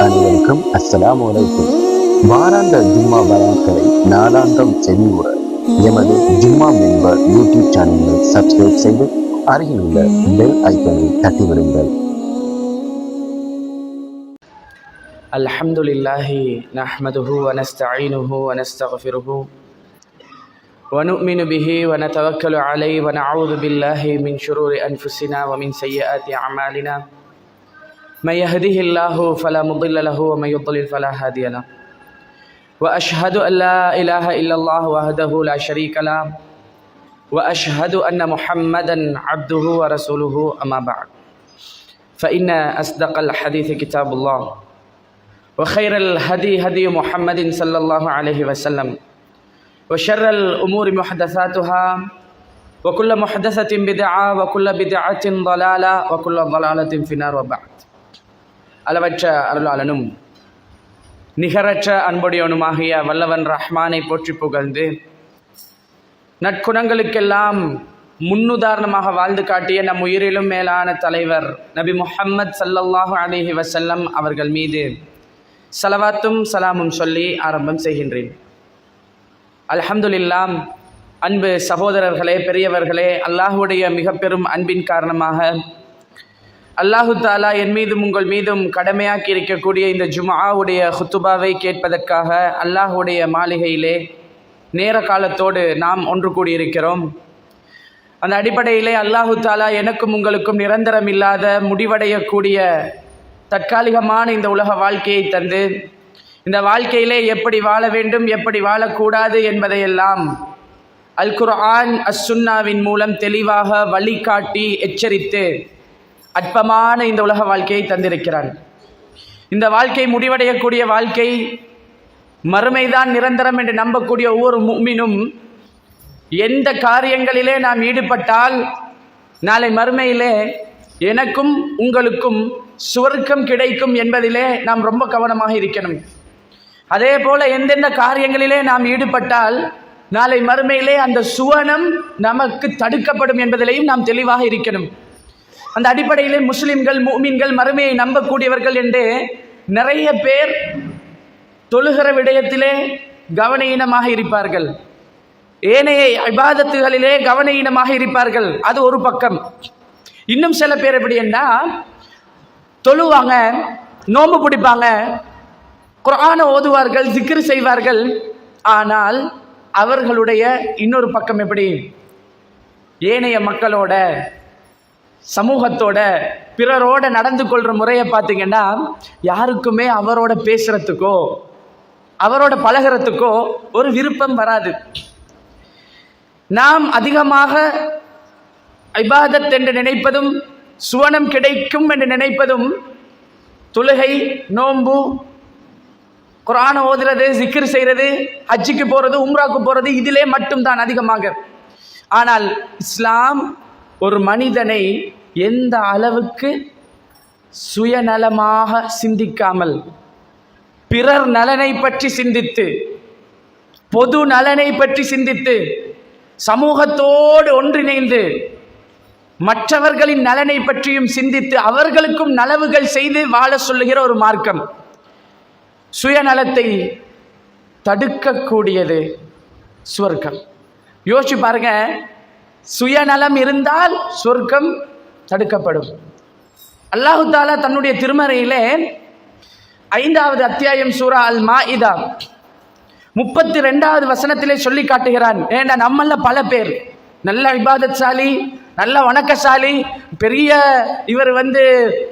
அனைவருக்கும் அஸ்ஸலாமு அலைக்கும். வாராந்த ஜும்மா பயான்களை நாளாந்தம் செவியுற எமது ஜும்மா மெம்பர் யூடியூப் சேனலை சப்ஸ்கிரைப் செய்து அருகில் உள்ள பெல் ஐக்கனை தட்டிவிடுங்கள். அல்ஹம்துலில்லாஹி நஹ்மதுஹு வ நஸ்தஈனுஹு வ நஸ்தக்ஃபிருஹு வ நு'மினு பிஹி வ நதவக்கலு அலைஹி வ நஅஊது பில்லாஹி மின் ஷுரூரி அன்ஃபுஸினா வ மின் ஸய்யிஆத்தி அமாலினா من يهده الله فلا مضل له ومن يضلل فلا هادي له وأشهد أن لا إله إلا الله وحده لا شريك له وأشهد أن محمدا عبده ورسوله أما بعد فإن أصدق الحديث كتاب الله وخير الهدي هدي محمد صلى الله عليه وسلم وشر الأمور محدثاتها وكل محدثة بدعة وكل بدعة ضلالة وكل ضلالة في النار وبعد. அளவற்ற அருளாளனும் நிகரற்ற அன்புடையவனுமாகிய வல்லவன் ரஹ்மானை போற்றி புகழ்ந்து நற்குணங்களுக்கெல்லாம் முன்னுதாரணமாக வாழ்ந்து காட்டிய நம் உயிரிலும் மேலான தலைவர் நபி முஹம்மது ஸல்லல்லாஹு அலைஹி வஸல்லம் அவர்கள் மீது ஸலவாத்தும் சலாமும் சொல்லி ஆரம்பம் செய்கின்றேன். அல்ஹம்துலில்லாஹ். அன்பு சகோதரர்களே, பெரியவர்களே, அல்லாஹுடைய மிக பெரும் அன்பின் காரணமாக அல்லாஹு தாலா என் மீதும் உங்கள் மீதும் கடமையாக்கி இருக்கக்கூடிய இந்த ஜும்ஆவுடைய ஹுத்துபாவை கேட்பதற்காக அல்லாஹுடைய மாளிகையிலே நேர காலத்தோடு நாம் ஒன்று கூடியிருக்கிறோம். அந்த அடிப்படையிலே அல்லாஹு தாலா எனக்கும் உங்களுக்கும் நிரந்தரம் இல்லாத முடிவடையக்கூடிய தற்காலிகமான இந்த உலக வாழ்க்கையை தந்து இந்த வாழ்க்கையிலே எப்படி வாழ வேண்டும், எப்படி வாழக்கூடாது என்பதையெல்லாம் அல் குர்ஆன் அஸ் சுன்னாவின் மூலம் தெளிவாக வழிகாட்டி எச்சரித்து அற்பமான இந்த உலக வாழ்க்கையை தந்திருக்கிறான். இந்த வாழ்க்கை முடிவடையக்கூடிய வாழ்க்கை, மறுமைதான் நிரந்தரம் என்று நம்பக்கூடிய ஒவ்வொரு முஃமினும் எந்த காரியங்களிலே நாம் ஈடுபட்டால் நாளை மறுமையிலே எனக்கும் உங்களுக்கும் சுவர்க்கம் கிடைக்கும் என்பதிலே நாம் ரொம்ப கவனமாக இருக்கணும். அதே போல எந்தெந்த காரியங்களிலே நாம் ஈடுபட்டால் நாளை மறுமையிலே அந்த சுவனம் நமக்கு தடுக்கப்படும் என்பதிலேயும் நாம் தெளிவாக இருக்கணும். அந்த அடிப்படையிலே முஸ்லிம்கள், முஃமின்கள், மறுமையை நம்பக்கூடியவர்கள் என்று நிறைய பேர் தொழுகிற விடயத்திலே கவனஈனமாக இருப்பார்கள், ஏனைய இபாதத்துகளிலே கவனஈனமாக இருப்பார்கள். அது ஒரு பக்கம். இன்னும் சில பேர் எப்படி என்ன தொழுவாங்க, நோன்பு பிடிப்பாங்க, குர்ஆனை ஓதுவார்கள், திக்ர் செய்வார்கள். ஆனால் அவர்களுடைய இன்னொரு பக்கம் எப்படி, ஏனைய மக்களோட, சமூகத்தோட, பிறரோட நடந்து கொள்கிற முறையை பார்த்தீங்கன்னா யாருக்குமே அவரோட பேசுகிறதுக்கோ அவரோட பழகிறதுக்கோ ஒரு விருப்பம் வராது. நாம் அதிகமாக இபாதத் என்று நினைப்பதும் சுவனம் கிடைக்கும் என்று நினைப்பதும் தொழுகை, நோன்பு, குர்ஆனை ஓதுறது, ஜிக்ர் செய்கிறது, ஹஜ்ஜுக்கு போகிறது, உம்ராவுக்கு போகிறது, இதிலே மட்டும்தான் அதிகமாக. ஆனால் இஸ்லாம் ஒரு மனிதனை எந்த அளவுக்கு சுயநலமாக சிந்திக்காமல் பிறர் நலனை பற்றி சிந்தித்து, பொது நலனை பற்றி சிந்தித்து, சமூகத்தோடு ஒன்றிணைந்து மற்றவர்களின் நலனை பற்றியும் சிந்தித்து அவர்களுக்கும் நலவுகள் செய்து வாழ சொல்லுகிற ஒரு மார்க்கம். சுயநலத்தை தடுக்கக்கூடியது சுவர்க்கம். யோசிச்சு பாருங்க, சுயநலம் இருந்தால் சொர்க்கம் தடுக்கப்படும். அல்லாஹு தாலா தன்னுடைய திருமறையிலே 5வது அத்தியாயம் சூரா அல் மாஇதா 32வது வசனத்திலே சொல்லி காட்டுகிறான். ஏன்னா நம்மள பல பேர் நல்ல இபாதத்சாலி, நல்ல வணக்கசாலி, பெரிய இவர்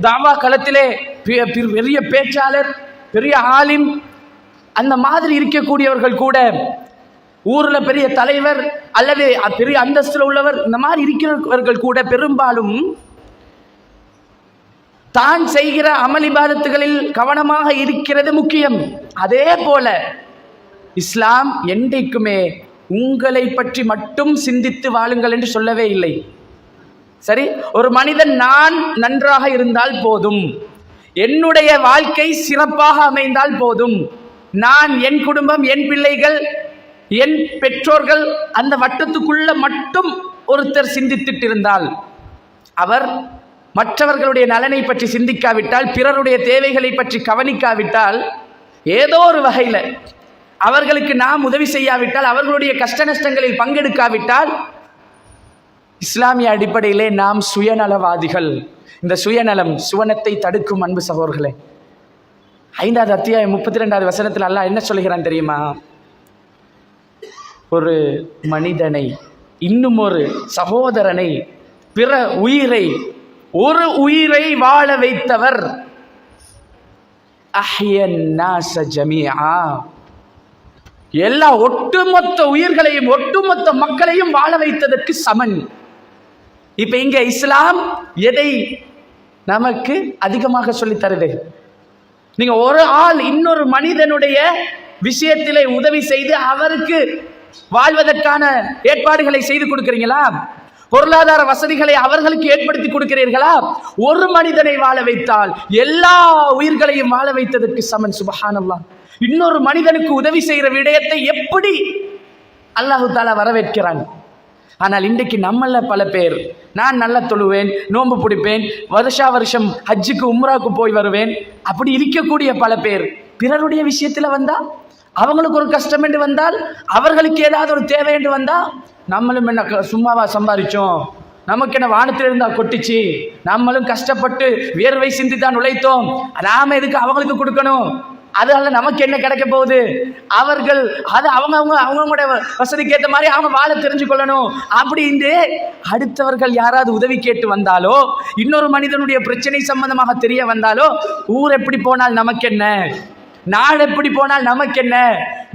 தாவா களத்திலே பெரிய பேச்சாளர், பெரிய ஆலிம், அந்த மாதிரி இருக்கக்கூடியவர்கள் கூட, ஊர்ல பெரிய தலைவர் அல்லது பெரிய அந்தஸ்துல உள்ளவர், இந்த மாதிரி இருக்கிறவர்கள் கூட பெரும்பாலும் தான் செய்கிற அமல் இபாதத்துகளில் கவனமாக இருக்கிறது முக்கியம். அதே போல இஸ்லாம் என்றைக்குமே உங்களை பற்றி மட்டும் சிந்தித்து வாழுங்கள் என்று சொல்லவே இல்லை. சரி, ஒரு மனிதன் நான் நன்றாக இருந்தால் போதும், என்னுடைய வாழ்க்கை சிறப்பாக அமைந்தால் போதும், நான், என் குடும்பம், என் பிள்ளைகள், என் பெற்றோர்கள், அந்த வட்டத்துக்குள்ள மட்டும் ஒருத்தர் சிந்தித்துட்டு இருந்தால் அவர் மற்றவர்களுடைய நலனை பற்றி சிந்திக்காவிட்டால், பிறருடைய தேவைகளை பற்றி கவனிக்காவிட்டால், ஏதோ ஒரு வகையில் அவர்களுக்கு நாம் உதவி செய்யாவிட்டால், அவர்களுடைய கஷ்ட நஷ்டங்களில் பங்கெடுக்காவிட்டால், இஸ்லாமிய அடிப்படையிலே நாம் சுயநலவாதிகள். இந்த சுயநலம் சுவனத்தை தடுக்கும். அன்பு சகோதரர்களே, 5வது அத்தியாயம் 32வது வசனத்தில் அல்லாஹ் என்ன சொல்கிறான் தெரியுமா? ஒரு மனிதனை, இன்னும் ஒரு சகோதரனை, பிற உயிரை, ஒரு உயிரை வாழ வைத்தவர் அஹ்யன் நாஸ ஜமீஆ, எல்லா ஒட்டுமொத்த உயிர்களையும் ஒட்டுமொத்த மக்களையும் வாழ வைத்ததற்கு சமன். இப்ப இங்க இஸ்லாம் எதை நமக்கு அதிகமாக சொல்லித் தருது? நீங்க ஒரு ஆள் இன்னொரு மனிதனுடைய விஷயத்திலே உதவி செய்து அவருக்கு வாழ்வதற்கான ஏற்பாடுகளை செய்து கொடுக்கிறீங்களா? பொருளாதார வசதிகளை அவர்களுக்கு ஏற்படுத்தி கொடுக்கிறீர்களா? ஒரு மனிதனை வாழ வைத்தால் எல்லா உயிர்களையும் வாழ வைத்ததற்கு சமன். சுப்ஹானல்லாஹ். இன்னொரு மனிதனுக்கு உதவி செய்கிற விடயத்தை எப்படி அல்லாஹு தஆலா வரவேற்கிறான்? ஆனால் இன்றைக்கு நம்மள பல பேர், நான் நல்லா தொழுவேன், நோன்பு பிடிப்பேன், வருஷம் ஹஜ்ஜுக்கு உம்ராவுக்கு போய் வருவேன், அப்படி இருக்கக்கூடிய பல பேர் பிறருடைய விஷயத்தில் வந்தா, அவங்களுக்கு ஒரு கஷ்டம் என்று வந்தால், அவர்களுக்கு ஏதாவது ஒரு தேவை என்று வந்தா, நம்மளும் என்ன சும்மாவா சம்பாதிச்சோம், நமக்கு என்ன வானத்தில் இருந்தா கொட்டிச்சு, நம்மளும் கஷ்டப்பட்டு வியர்வை சிந்தி தான் உழைத்தோம், நாம எதுக்கு அவங்களுக்கு கொடுக்கணும், அதனால நமக்கு என்ன கிடைக்க போகுது, அவர்கள் அது அவங்களோட வசதிக்கு ஏற்ற மாதிரி அவங்க வாழ தெரிஞ்சு கொள்ளணும் அப்படின்னு அடுத்தவர்கள் யாராவது உதவி கேட்டு வந்தாலோ, இன்னொரு மனிதனுடைய பிரச்சனை சம்பந்தமாக தெரிய வந்தாலோ, ஊர் எப்படி போனால் நமக்கு என்ன, நாடு எப்படி போனால் நமக்கு என்ன,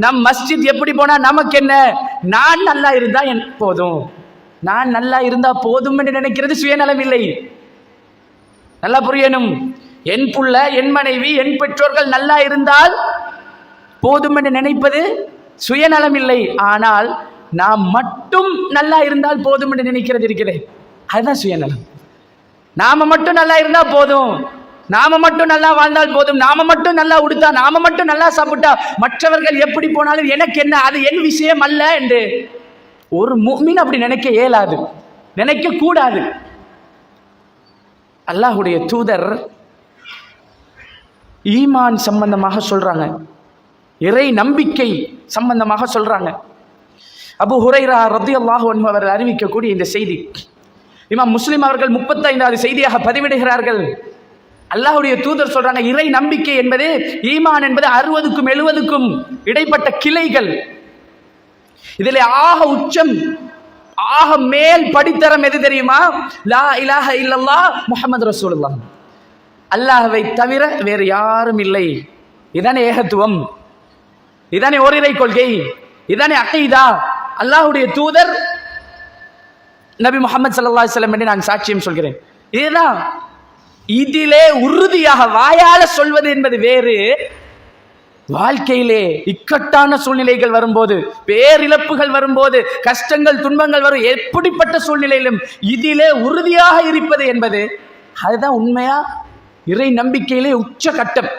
நம் மஸ்ஜித் எப்படி போனால் நமக்கு என்ன, நான் நல்லா இருந்தா போதும், நான் நல்லா இருந்தா போதும் என்று நினைக்கிறது சுயநலம் இல்லை. நல்லா புரியணும். என் புள்ள, என் மனைவி, என் பெற்றோர்கள் நல்லா இருந்தால் போதும் என்று நினைப்பது சுயநலம் இல்லை. ஆனால் நாம் மட்டும் நல்லா இருந்தால் போதும் என்று நினைக்கிறது இருக்கிறது, அதுதான் சுயநலம். நாம மட்டும் நல்லா இருந்தா போதும், நாம மட்டும் நல்லா வாழ்ந்தால் போதும், நாம மட்டும் நல்லா உடுத்தா, நாம மட்டும் நல்லா சாப்பிட்டா, மற்றவர்கள் எப்படி போனாலும் எனக்கு என்ன, அது என் விஷயம் அல்ல என்று ஒரு முஃமின் அப்படி நினைக்க இயலாது, நினைக்க கூடாது. அல்லாஹ்வுடைய தூதர் ஈமான் சம்பந்தமாக சொல்றாங்க, இறை நம்பிக்கை சம்பந்தமாக சொல்றாங்க. அபூ ஹுரைரா ரலியல்லாஹு அன்ஹு அவர்கள் அறிவிக்கக்கூடிய இந்த செய்தி இமாம் முஸ்லிம் அவர்கள் 35வது செய்தியாக பதிவிடுகிறார்கள். அல்லாஹ்வுடைய தூதர் சொல்றாங்க, இறை நம்பிக்கை என்பது, ஈமான் என்பது 60க்கும் 70க்கும் இடைப்பட்ட கிளைகள். இதில் ஆக உச்சம், ஆக மேல் படித்தரம் எது தெரியுமா? லா இலாஹ இல்லல்லாஹ் முஹம்மது ரசூலுல்லாஹ், அல்லாஹ்வை தவிர வேறு யாரும் இல்லை. இதானே ஏகத்துவம், இதானே ஓரிரை கொள்கை, இதானே அகீதா. அல்லாஹ்வுடைய தூதர் நபி முஹம்மது ஸல்லல்லாஹு அலைஹி வஸல்லம் என்று நான் சாட்சியம் சொல்கிறேன். இதுதான். இதிலே உறுதியாக வாயால சொல்வது என்பது வேறு, வாழ்க்கையிலே இக்கட்டான சூழ்நிலைகள் வரும்போது, பேரிழப்புகள் வரும்போது, கஷ்டங்கள் துன்பங்கள் வரும், எப்படிப்பட்ட சூழ்நிலையிலும் இதிலே உறுதியாக இருப்பது என்பது, அதுதான் உண்மையா இறை நம்பிக்கையிலே உச்ச கட்டம்.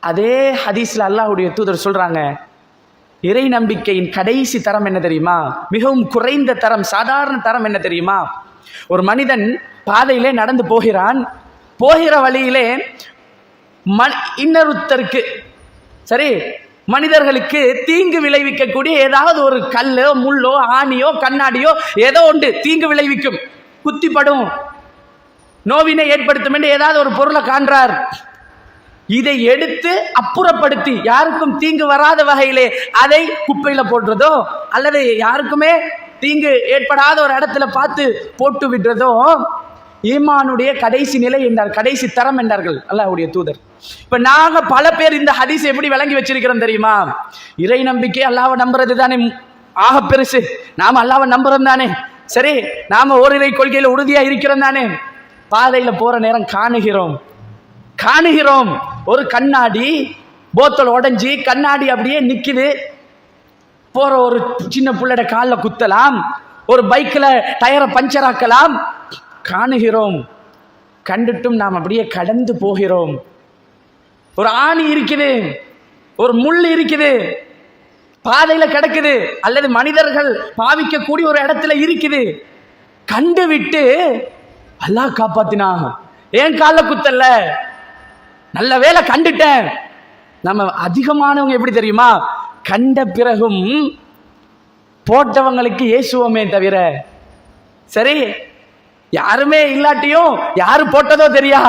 அதே ஹதீஸ்ல அல்லாஹ்வுடைய தூதர் சொல்றாங்க, இறை நம்பிக்கையின் கடைசி தரம் என்ன தெரியுமா? மிகவும் குறைந்த தரம், சாதாரண தரம் என்ன தெரியுமா? ஒரு மனிதன் பாதையிலே நடந்து போகிறான், போகிற வழியிலே இன்னொருத்தருக்கு, சரி, மனிதர்களுக்கு தீங்கு விளைவிக்கக்கூடிய ஏதாவது ஒரு கல்லோ முள்ளோ ஆணியோ கண்ணாடியோ ஏதோ ஒன்று தீங்கு விளைவிக்கும், குத்திப்படும், நோவினை ஏற்படுத்தும் என்று ஏதாவது ஒரு பொருளை காண்றார். இதை எடுத்து அப்புறப்படுத்தி யாருக்கும் தீங்கு வராத வகையிலே அதை குப்பையில போடுறதோ, அல்லது யாருக்குமே தீங்கு ஏற்படாத ஒரு இடத்துல பார்த்து போட்டு விடுறதோ ஈமானுடைய கடைசி நிலை என்றார், கடைசி தரம் என்றார்கள் அல்லாஹ்வுடைய தூதர். இப்ப நாங்க பல பேர் இந்த ஹதீஸ் எப்படி விளங்கி வச்சிருக்கிறோம் தெரியுமா? இறை நம்பிக்கை அல்லாஹ்வை நம்புறது தானே ஆக பெருசு, நாம அல்லாஹ்வை நம்புறோம் தானே, சரி, நாம ஓரிரை கொள்கையில உறுதியா இருக்கிறோம் தானே. பாதையில போற நேரம் காணுகிறோம் ஒரு கண்ணாடி போத்தல் உடைஞ்சி கண்ணாடி அப்படியே நிக்குது, போற ஒரு சின்ன புள்ளட காலில் குத்தலாம், ஒரு பைக்ல டயரை பஞ்சர் ஆக்கலாம், காணுகிறோம், கண்டுட்டும் நாம் அப்படியே கடந்து போகிறோம். ஒரு ஆணி இருக்குது, ஒரு முள் இருக்குது, பாதையில கிடக்குது, அல்லது மனிதர்கள் பாவிக்கக்கூடிய ஒரு இடத்துல இருக்குது, கண்டு விட்டு அல்லாஹ் காப்பாத்தினா. ஏன் கால குத்தல்ல, நல்ல வேலை கண்டுட்டேன். நம்ம அதிகமானவங்க எப்படி தெரியுமா, கண்ட பிறகும் போட்டவங்களுக்கு ஏசுவோமே தவிர, சரி யாருமே இல்லாட்டியும் யாரு போட்டதோ தெரியா,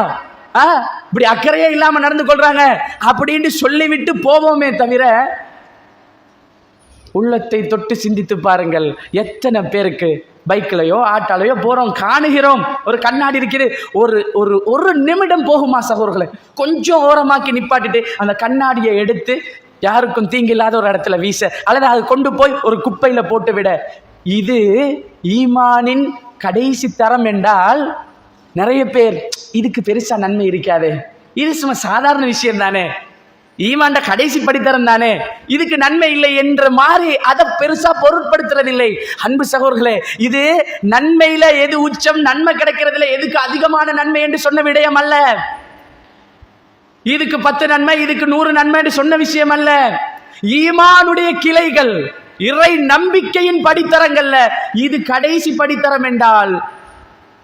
இப்படி அக்கறையே இல்லாம நடந்து கொள்றாங்க அப்படின்னு சொல்லிவிட்டு போவோமே தவிர, உள்ளத்தை தொட்டு சிந்தித்து பாருங்கள். எத்தனை பேருக்கு பைக்லையோ ஆட்டாலையோ போறோம், காணுகிறோம், ஒரு கண்ணாடி இருக்குது, ஒரு ஒரு ஒரு நிமிடம் போகுமா சகோதரர்களே, கொஞ்சம் ஓரமாக்கி நிப்பாட்டிட்டு அந்த கண்ணாடியை எடுத்து யாருக்கும் தீங்கில்லாத ஒரு இடத்துல வீச, அல்லது அதை கொண்டு போய் ஒரு குப்பையில போட்டு விட. இது ஈமானின் கடைசி தரம் என்றால் நிறைய பேர் இதுக்கு பெருசா நன்மை இருக்காது, இது சும்மா சாதாரண விஷயம் தானே, ஈமான்ட கடைசி படித்தரம் தானே, இதுக்கு நன்மை இல்லை என்ற மாதிரி அதை பெருசா பொருட்படுத்துறதில்லை. அன்பு சகோதரர்களே, இது நன்மையில எது உச்சம், நன்மை கிடைக்கிறதுல எதுக்கு அதிகமான நன்மை என்று சொன்ன விடயம் அல்ல. இதுக்கு 10 நன்மை, இதுக்கு 100 நன்மை என்று சொன்ன விஷயம் அல்ல. ஈமானுடைய கிளைகள், இறை நம்பிக்கையின் படித்தரங்கள்ல இது கடைசி படித்தரம் என்றால்,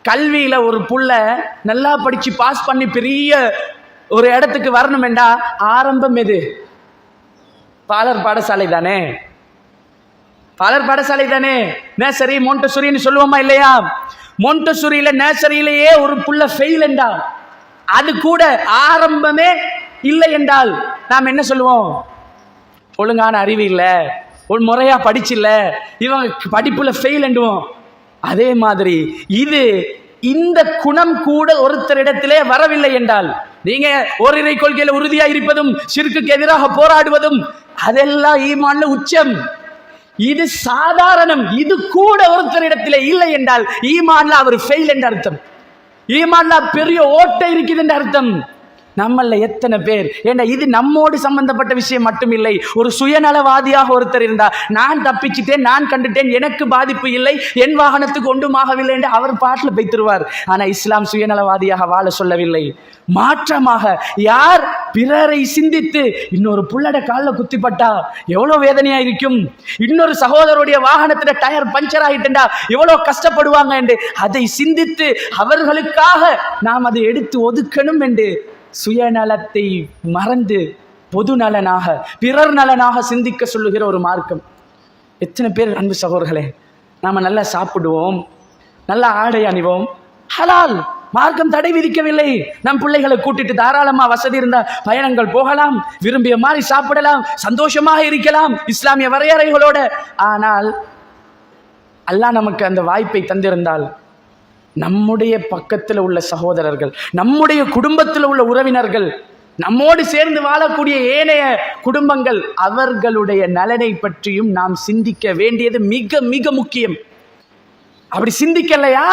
கல்வியில ஒரு புள்ள நல்லா படிச்சு பாஸ் பண்ணி பெரிய ஒரு இடத்துக்கு வரணும் என்றா ஆரம்பம் எது? பாலர் பாடசாலை தானே, பாலர் பாடசாலை தானே. நேசரி மோண்டசூரின்னு சொல்லுவோமா இல்லையா? மோண்டசூரியில நேசரியிலேயே ஒரு புள்ள ஃபெயில் என்றா, அது கூட ஆரம்பமே இல்லை என்றால் நாம் என்ன சொல்லுவோம்? ஒழுங்கான அறிவு இல்லை, ஒரு முறையா படிச்சில்ல, இவங்க படிப்புல ஃபெயில் என்றுவோம். அதே மாதிரி இது இந்த குணம் கூட ஒருத்தரிடத்திலே வரவில்லை என்றால், நீங்க ஓரிரை கொள்கையில உறுதியா இருப்பதும் ஷிர்க்குக்கு எதிராக போராடுவதும் அதெல்லாம் ஈமான்ல உச்சம். இது சாதாரணம். இது கூட ஒருத்தரிடத்திலே இல்லை என்றால் ஈமான்ல அவர் ஃபெயில் என்ற அர்த்தம், ஈமான்ல பெரிய ஓட்டை இருக்குது என்ற அர்த்தம். நம்மள எத்தனை பேர், ஏன்னா இது நம்மோடு சம்பந்தப்பட்ட விஷயம் மட்டும் இல்லை. ஒரு சுயநலவாதியாக ஒருத்தர் இருந்தா, நான் தப்பிச்சிட்டேன், நான் கண்டுட்டேன், எனக்கு பாதிப்பு இல்லை, என் வாகனத்துக்கு ஒன்றுமாகவில்லை என்று அவர் பாட்டில் வைத்திருவார். ஆனா இஸ்லாம் சுயநலவாதியாக வாழ சொல்லவில்லை. மாற்றமாக யார் பிறரை சிந்தித்து, இன்னொரு புள்ளட காலில் குத்திப்பட்டா எவ்வளவு வேதனையா இருக்கும், இன்னொரு சகோதரருடைய வாகனத்துல டயர் பஞ்சர் ஆகிட்டா எவ்வளவு கஷ்டப்படுவாங்க என்று அதை சிந்தித்து அவர்களுக்காக நாம் அதை எடுத்து ஒதுக்கணும் என்று சுயநலத்தை மறந்து பொது நலனாக, பிறர் நலனாக சிந்திக்க சொல்லுகிற ஒரு மார்க்கம். எத்தனை பேர் அன்பு சகோதரர்களே, நாம நல்லா சாப்பிடுவோம், நல்லா ஆடை அணிவோம், ஹலால், மார்க்கம் தடை விதிக்கவில்லை. நம் பிள்ளைகளை கூட்டிட்டு தாராளமா வசதி இருந்தா பயணங்கள் போகலாம், விரும்பிய மாதிரி சாப்பிடலாம், சந்தோஷமாக இருக்கலாம் இஸ்லாமிய வரையறைகளோட. ஆனால் அல்லாஹ் நமக்கு அந்த வாய்ப்பை தந்திருந்தால், நம்முடைய பக்கத்தில் உள்ள சகோதரர்கள், நம்முடைய குடும்பத்தில் உள்ள உறவினர்கள், நம்மோடு சேர்ந்து வாழக்கூடிய ஏனைய குடும்பங்கள், அவர்களுடைய நலனை பற்றியும் நாம் சிந்திக்க வேண்டியது மிக மிக முக்கியம். அப்படி சிந்திக்கலையா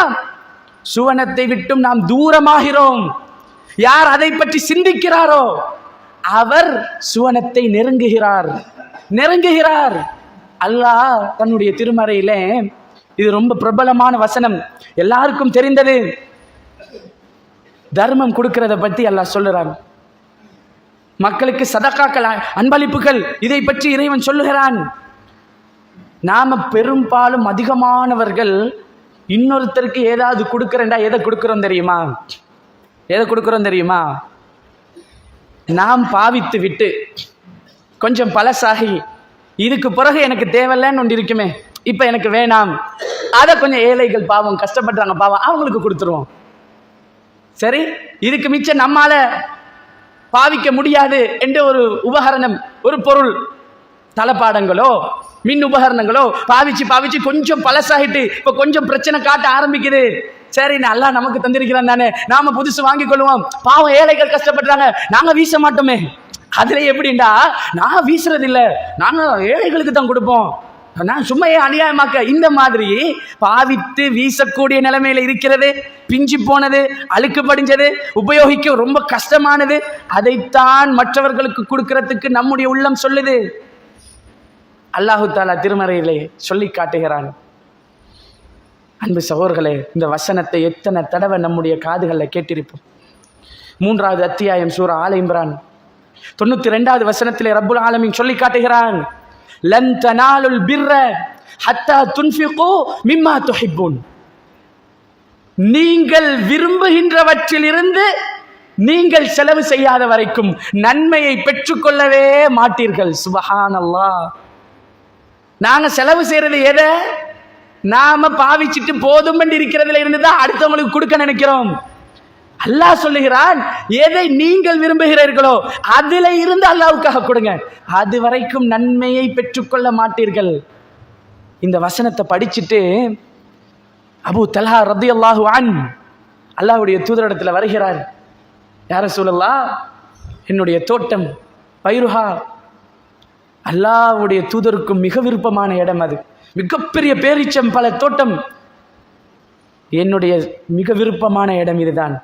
சுவனத்தை விட்டும் நாம் தூரமாகிறோம். யார் அதை பற்றி சிந்திக்கிறாரோ அவர் சுவனத்தை நெருங்குகிறார். அல்லாஹ் தன்னுடைய திருமறையிலே, இது ரொம்ப பிரபலமான வசனம், எல்லாருக்கும் தெரிந்தது, தர்மம் கொடுக்கிறத பத்தி அல்லாஹ் சொல்லுறான். மக்களுக்கு சதகாக்கள், அன்பளிப்புகள், இதை பற்றி இறைவன் சொல்லுகிறான். நாம பெரும்பாலும் அதிகமானவர்கள் இன்னொருத்தருக்கு ஏதாவது கொடுக்கிறேன்டா எதை கொடுக்கிறோம் தெரியுமா? நாம் பாவித்து விட்டு கொஞ்சம் பழசாகி, இதுக்கு பிறகு எனக்கு தேவையில்லைன்னு ஒன்று இருக்குமே, இப்ப எனக்கு வேணாம், அதை கொஞ்சம் ஏழைகள் பாவம் கஷ்டப்படுறாங்க பாவம் அவங்களுக்கு கொடுத்துருவோம். சரி, இதுக்கு மிச்சம் நம்மால பாவிக்க முடியாது என்ற ஒரு உபகரணம், ஒரு பொருள், தளபாடங்களோ மின் உபகரணங்களோ பாவிச்சு கொஞ்சம் பழசாகிட்டு இப்ப கொஞ்சம் பிரச்சனை காட்ட ஆரம்பிக்குது. சரி, அல்லாஹ் நமக்கு தந்திருக்கிறான் தானே, நாம புதுசு வாங்கி கொள்வோம், பாவம் ஏழைகள் கஷ்டப்படுறாங்க, நாங்க வீச மாட்டோமே. அதுல எப்படின்னா, நான் வீசுறது இல்லை, நாங்க ஏழைகளுக்கு தான் கொடுப்போம், நான் சும்மையே அநியாயமாக்க, இந்த மாதிரி பாவித்து வீசக்கூடிய நிலைமையில இருக்கிறது, பிஞ்சு போனது, அழுக்கு படிஞ்சது, உபயோகிக்க ரொம்ப கஷ்டமானது, அதைத்தான் மற்றவர்களுக்கு கொடுக்கிறதுக்கு நம்முடைய உள்ளம் சொல்லுது. அல்லாஹு தாலா திருமறையிலே சொல்லி காட்டுகிறான். அன்பு சகோதரர்களே, இந்த வசனத்தை எத்தனை தடவை நம்முடைய காதுகளில் கேட்டிருப்போம். 3வது அத்தியாயம் சூரா ஆல இம்ரான் 92வது வசனத்திலே ரப்புல் ஆலமீன் சொல்லி காட்டுகிறான், லன் தனாலுல் பிர்ர ஹத்தா துன்ஃபிகு மிம்மா துஹிப்பூன். நீங்கள் விரும்புகின்றவற்றிலிருந்து நீங்கள் செலவு செய்யாத வரைக்கும் நன்மையை பெற்றுக்கொள்ளவே மாட்டீர்கள். சுப்ஹானல்லாஹ். நாங்க செலவு செய்யறது எதை? நாம பாவிச்சிட்டு போதும் என்று இருக்கிறதுல இருந்து தான் அடுத்தவங்களுக்கு கொடுக்க நினைக்கிறோம். அல்லாஹ் சொல்லுகிறான், எதை நீங்கள் விரும்புகிறீர்களோ அதுல இருந்து அல்லாஹ்வுக்காக கொடுங்க, அது வரைக்கும் நன்மையை பெற்றுக்கொள்ள மாட்டீர்கள். இந்த வசனத்தை படிச்சுட்டு அபூ தல்ஹா ரலியல்லாஹு அன்ஹு அல்லாஹ்வுடைய தூதரிடத்தில் வருகிறார். யா ரசூலல்லாஹ், என்னுடைய தோட்டம் பைருஹா அல்லாஹ்வுடைய தூதருக்கும் மிக விருப்பமான இடம், அது மிகப்பெரிய பேரீச்சம் பல தோட்டம், என்னுடைய மிக விருப்பமான இடம் இதுதான்,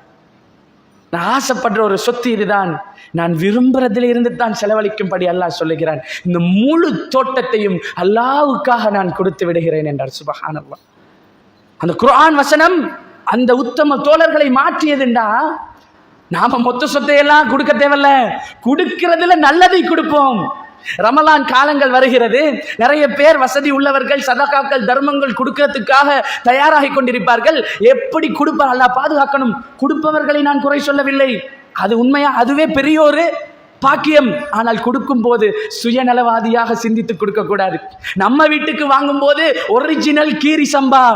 நான் ஆசைப்படுற ஒரு சொத்து இதுதான், நான் விரும்புறதில் இருந்து தான் செலவழிக்கும்படி அல்லாஹ் சொல்லுகிறான். இந்த முழு தோட்டத்தையும் அல்லாஹ்வுக்காக நான் கொடுத்து விடுகிறேன் என்றார். சுப்ஹானல்லாஹ். அந்த குர்ஆன் வசனம் அந்த உத்தம தோழர்களை மாற்றியதுண்டா, நாம மொத்த சொத்தையெல்லாம் கொடுக்க தேவையில்ல, கொடுக்கிறதுல நல்லதை கொடுப்போம். ரமலான் காலங்கள் வருகிறது, நிறைய பேர் வசதி உள்ளவர்கள் சதகாக்கள் தர்மங்கள் கொடுக்கிறதுக்காக தயாராகி கொண்டிருப்பார்கள். எப்படி கொடுப்பார் அல்லாஹ் பாதுகாக்கணும். கொடுப்பவர்களை நான் குறை சொல்லவில்லை, அது உண்மையா, அதுவே பெரிய ஒரு பாக்கியம். ஆனால் கொடுக்கும் போது சுயநலவாதியாக சிந்தித்து கொடுக்க கூடாது. நம்ம வீட்டுக்கு வாங்கும் போது ஒரிஜினல் கீரி சம்பா,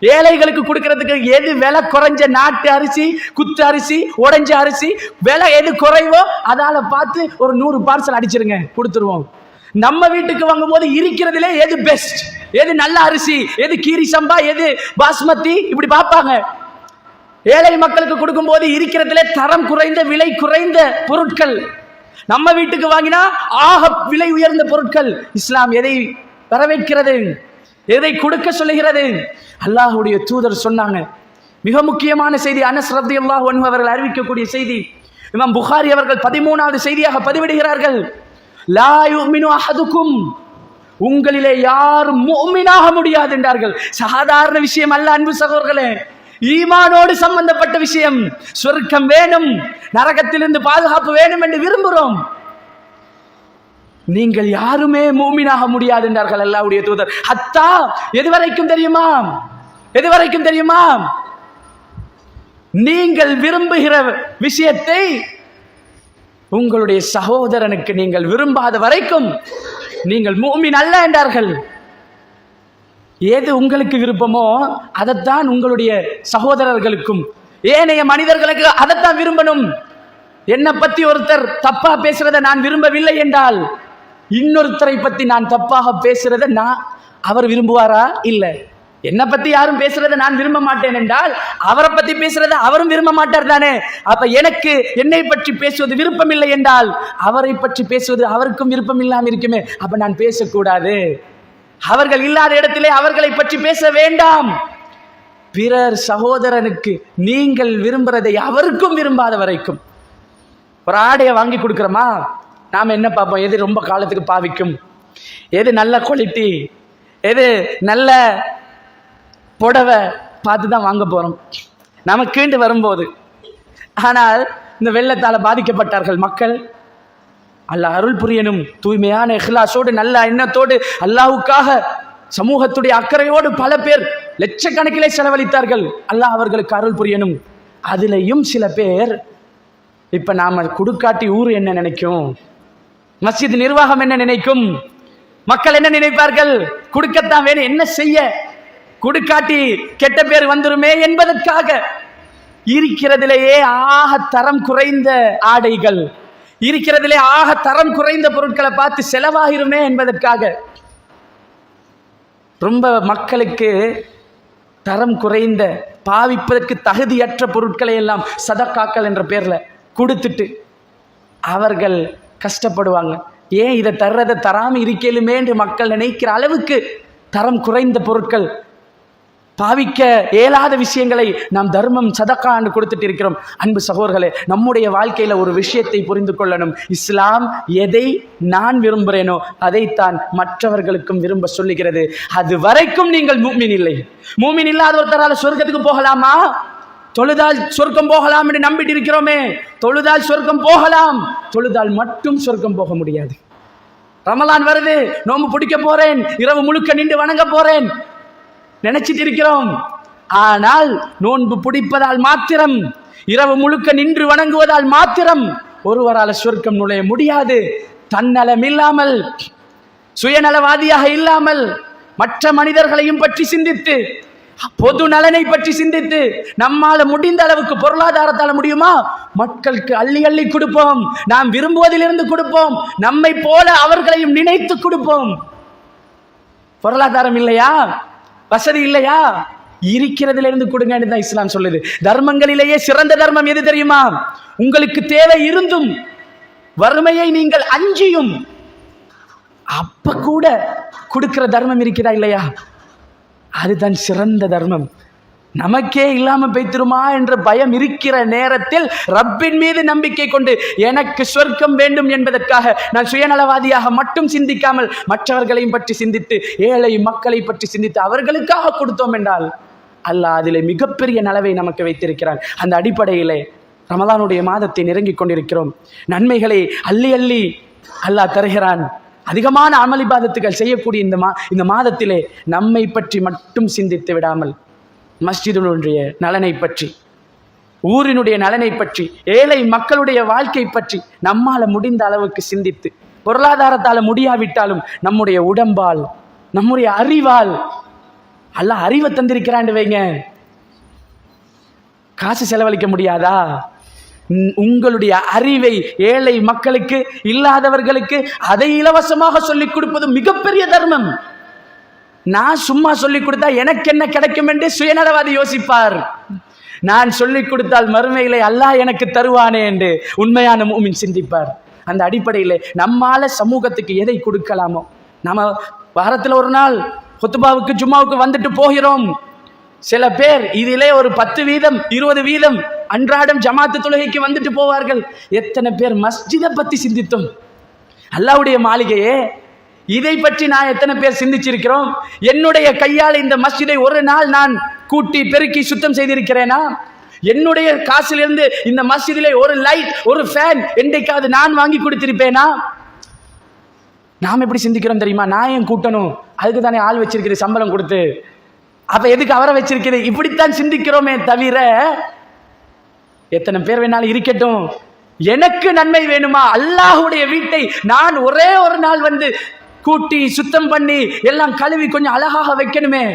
ஏழைகளுக்கு கொடுக்கிறதுக்கு எது விலை குறைஞ்ச நாட்டு அரிசி, குத்து அரிசி, உடைஞ்ச அரிசி, விலை எது குறைவோ அதால பார்த்து ஒரு 100 பார்சல் அடிச்சிருங்க, கொடுத்துருவோம். நம்ம வீட்டுக்கு வாங்கும் போது இருக்கிறதுல எது பெஸ்ட், எது நல்ல அரிசி, எது கீரி சம்பா, எது பாஸ்மதி, இப்படி பார்ப்பாங்க. ஏழை மக்களுக்கு கொடுக்கும் போது இருக்கிறதுல தரம் குறைந்த விலை குறைந்த பொருட்கள். நம்ம வீட்டுக்கு வாங்கினா ஆக விலை உயர்ந்த பொருட்கள். இஸ்லாம் எதை வரவேற்கிறது, எதை கொடுக்க சொல்லுகிறது? அல்லாஹ்வுடைய தூதர் சொன்னாங்க. மிக முக்கியமான செய்தி, அனஸ் ரலியல்லாஹு அன்ஹு அவர்கள் அறிவிக்கக்கூடிய செய்தி, இமாம் புகாரி அவர்கள் 13வது செய்தியாக பதிவிடுகிறார்கள். லா யுமினு அஹதுக்கும், உங்களிலே யாரும் முஃமினாக முடியாது என்றார்கள். சாதாரண விஷயம் அல்ல அன்பு சகோதரர்களே, ஈமானோடு சம்பந்தப்பட்ட விஷயம். சொர்க்கம் வேணும், நரகத்திலிருந்து பாதுகாப்பு வேணும் என்று விரும்புகிறோம். நீங்கள் யாருமே மூமினாக முடியாது என்றார்கள் அல்லாஹ்வுடைய தூதர். ஹத்தா, எதுவரைக்கும் தெரியுமா? எதுவரைக்கும் தெரியுமா? நீங்கள் விரும்புகிற விஷயத்தை உங்களுடைய சகோதரனுக்கு நீங்கள் விரும்பாத வரைக்கும் நீங்கள் மூமின் அல்ல என்றார்கள். எது உங்களுக்கு விருப்பமோ அதைத்தான் உங்களுடைய சகோதரர்களுக்கும் ஏனைய மனிதர்களுக்கு அதைத்தான் விரும்பணும். என்னை பத்தி ஒருத்தர் தப்பா பேசுறதை நான் விரும்பவில்லை என்றால் இன்னொருத்தரை பத்தி நான் தப்பாக பேசுறதை அவர் விரும்புவாரா? இல்லை. என்னை பத்தி யாரும் பேசுறதை நான் விரும்ப மாட்டேன் என்றால் அவரை பத்தி பேசுறதை அவரும் விரும்ப மாட்டார் தானே. அப்ப எனக்கு என்னை பற்றி பேசுவது விருப்பம் இல்லை என்றால் அவரை பற்றி பேசுவது அவருக்கும் விருப்பம் இல்லாம இருக்குமே. அப்ப நான் பேசக்கூடாது. அவர்கள் இல்லாத இடத்திலே அவர்களை பற்றி பேச வேண்டாம். பிறர் சகோதரனுக்கு நீங்கள் விரும்புறதை அவருக்கும் விரும்பாத வரைக்கும். ஒரு ஆடையை வாங்கி கொடுக்குறோமா, நாம் என்ன பார்ப்போம்? எது ரொம்ப காலத்துக்கு பாவிக்கும், எது நல்ல குவாலிட்டி, எது நல்ல புடவை பார்த்து தான் வாங்க போகிறோம் நமக்குண்டு வரும்போது. ஆனால் இந்த வெள்ளத்தால் பாதிக்கப்பட்டார்கள் மக்கள். அல்லாஹ் அருள் புரியணும். தூய்மையான இஹ்லாஸோடு நல்ல எண்ணத்தோடு அல்லாஹ்வுக்காக சமூகத்துடைய அக்கறையோடு பல பேர் லட்சக்கணக்கிலே செலவழித்தார்கள். அல்லாஹ் அவர்களுக்கு அருள் புரியணும். அதுலேயும் சில பேர், இப்போ நாம் கொடுக்காட்டி ஊர் என்ன நினைக்கும், மஸ்ஜித் நிர்வாகம் என்ன நினைக்கும், மக்கள் என்ன நினைப்பார்கள், கொடுக்கத்தான் வேணும், என்ன செய்ய, கொடுக்காட்டி கெட்ட பேர் வந்துருமே என்பதற்காக இருக்கிறதிலேயே ஆக தரம் குறைந்த ஆடைகள், இருக்கிறதிலே ஆக தரம் குறைந்த பொருட்களை பார்த்து செலவாகிருமே என்பதற்காக ரொம்ப மக்களுக்கு தரம் குறைந்த பாவிப்பதற்கு தகுதியற்ற பொருட்களை எல்லாம் சதக்காக்கள் என்ற பேர்ல கொடுத்துட்டு அவர்கள் கஷ்டப்படுவாங்க. ஏன் இதை தர்றதை தராம இருக்கலுமே என்று மக்கள் நினைக்கிற அளவுக்கு தரம் குறைந்த பொருட்கள், பாவிக்க இயலாத விஷயங்களை நாம் தர்மம் சதக்கா என்று கொடுத்துட்டு இருக்கிறோம். அன்பு சகோதரர்களே, நம்முடைய வாழ்க்கையில ஒரு விஷயத்தை புரிந்து கொள்ளணும். இஸ்லாம் எதை நான் விரும்புகிறேனோ அதைத்தான் மற்றவர்களுக்கும் விரும்ப சொல்லுகிறது. அது வரைக்கும் நீங்கள் மூமின் இல்லை. மூமின் இல்லாத ஒருத்தரால் சொர்க்கத்துக்கு போகலாமா? தொழுதால் சொர்க்கம் போகலாம் என்று நம்பிட்டு இருக்கிறோமே. தொழுதால் சொர்க்கம் போகலாம், தொழுதால் மட்டும் சொர்க்கம் போக முடியாது. ரமலான் வருது, நோம்பு பிடிக்க போறேன், இரவு முழுக்க நின்று வணங்க போறேன் நினைச்சிட்டு இருக்கிறோம். ஆனால் நோன்பு பிடிப்பதால் மாத்திரம், இரவு முழுக்க நின்று வணங்குவதால் மாத்திரம் ஒருவரால் சொர்க்கம் நுழைய முடியாது. தன்னலம் இல்லாமல், சுயநலவாதியாக இல்லாமல், மற்ற மனிதர்களையும் பற்றி சிந்தித்து, பொது நலனை பற்றி சிந்தித்து, நம்மால முடிந்த அளவுக்கு பொருளாதாரத்தால முடியுமா, மக்களுக்கு அள்ளி அள்ளி கொடுப்போம். நாம் விரும்புவதிலிருந்து கொடுப்போம். நம்மை போல அவர்களையும் நினைத்து கொடுப்போம். பொருளாதாரம் இல்லையா, வசதி இல்லையா, இருக்கிறதுல இருந்து கொடுங்க தான் இஸ்லாம் சொல்லுது. தர்மங்களிலேயே சிறந்த தர்மம் எது தெரியுமா? உங்களுக்கு தேவை இருந்தும் வறுமையை நீங்கள் அஞ்சியும் அப்ப கூட கொடுக்கிற தர்மம் இருக்கிறதா இல்லையா? அதுதான் சிறந்த தர்மம். நமக்கே இல்லாம போய்த்திருமா என்ற பயம் இருக்கிற நேரத்தில் ரப்பின் மீது நம்பிக்கை கொண்டு எனக்கு சொர்க்கம் வேண்டும் என்பதற்காக நான் சுயநலவாதியாக மட்டும் சிந்திக்காமல் மற்றவர்களையும் பற்றி சிந்தித்து, ஏழை மக்களை பற்றி சிந்தித்து அவர்களுக்காக கொடுத்தோம் என்றால் அல்லாஹ் அதிலே மிகப்பெரிய நலவை நமக்கு வைத்திருக்கிறான். அந்த அடிப்படையிலே ரமலானுடைய மாதத்தை நெருங்கிக் கொண்டிருக்கிறோம். நன்மைகளை அள்ளி அள்ளி அல்லாஹ் தருகிறான். அதிகமான அமளிபாதத்துகள் செய்யக்கூடிய இந்த மாதத்திலே நம்மை பற்றி மட்டும் சிந்தித்து விடாமல், மஸ்ஜிதுடைய நலனை பற்றி, ஊரினுடைய நலனை பற்றி, ஏழை மக்களுடைய வாழ்க்கை பற்றி நம்மால முடிந்த அளவுக்கு சிந்தித்து, பொருளாதாரத்தால் முடியாவிட்டாலும் நம்முடைய உடம்பால், நம்முடைய அறிவால், அல்லாஹ் அறிவை தந்திருக்கிறான்னு வைங்க, காசு செலவழிக்க முடியாதா? உங்களுடைய அறிவை ஏழை மக்களுக்கு, இல்லாதவர்களுக்கு அதை இலவசமாக சொல்லிக் கொடுப்பது மிகப்பெரிய தர்மம். நான் சும்மா சொல்லிக் கொடுத்தா எனக்கு என்ன கிடைக்கும் என்று சுயநலவாதி யோசிப்பார். நான் சொல்லிக் கொடுத்தால் மறுமையிலே அல்லாஹ் எனக்கு தருவானே என்று உண்மையான மூமின் சிந்திப்பார். அந்த அடிப்படையில் நம்மால சமூகத்துக்கு எதை கொடுக்கலாமோ, நம்ம வாரத்தில் ஒரு நாள் குத்துபாவுக்கு ஜும்மாவுக்கு வந்துட்டு போகிறோம். சில பேர் இதிலே ஒரு 10 வீதம் 20 வீதம் அன்றாடம் ஜமாத்து தொழுகைக்கு வந்துட்டு போவார்கள். எத்தனை பேர் மஸ்ஜிதை பற்றி சிந்தித்தோம்? அல்லாஹ்வுடைய மாளிகையே, இதை பற்றி நான் எத்தனை பேர் சிந்திச்சிருக்கிறோம்? என்னுடைய கையால் இந்த மஸ்ஜிதை ஒரு நாள் நான் கூட்டி பெருக்கி சுத்தம் செய்திருக்கிறேனா? என்னுடைய காசிலிருந்து இந்த மஸ்ஜிதிலே ஒரு லைட், ஒரு ஃபேன் என்றைக்காவது நான் வாங்கி கொடுத்திருப்பேனா? நாம் எப்படி சிந்திக்கிறோம் தெரியுமா? நான் ஏன் கூட்டணும், அதுக்கு தானே ஆள் வச்சிருக்கிறேன் சம்பளம் கொடுத்து, அப்ப எதுக்கு அவரை வச்சிருக்கிறேன், இப்படித்தான் சிந்திக்கிறோமே தவிர, எத்தனை பேர் வேணாலும் இருக்கட்டும், எனக்கு நன்மை வேணுமா? அல்லாஹ்வுடைய வீட்டை நான் ஒரே ஒரு நாள் வந்து கூட்டி சுத்தம் பண்ணி எல்லாம் கழுவி கொஞ்சம் அழகாக வைக்கணுமே.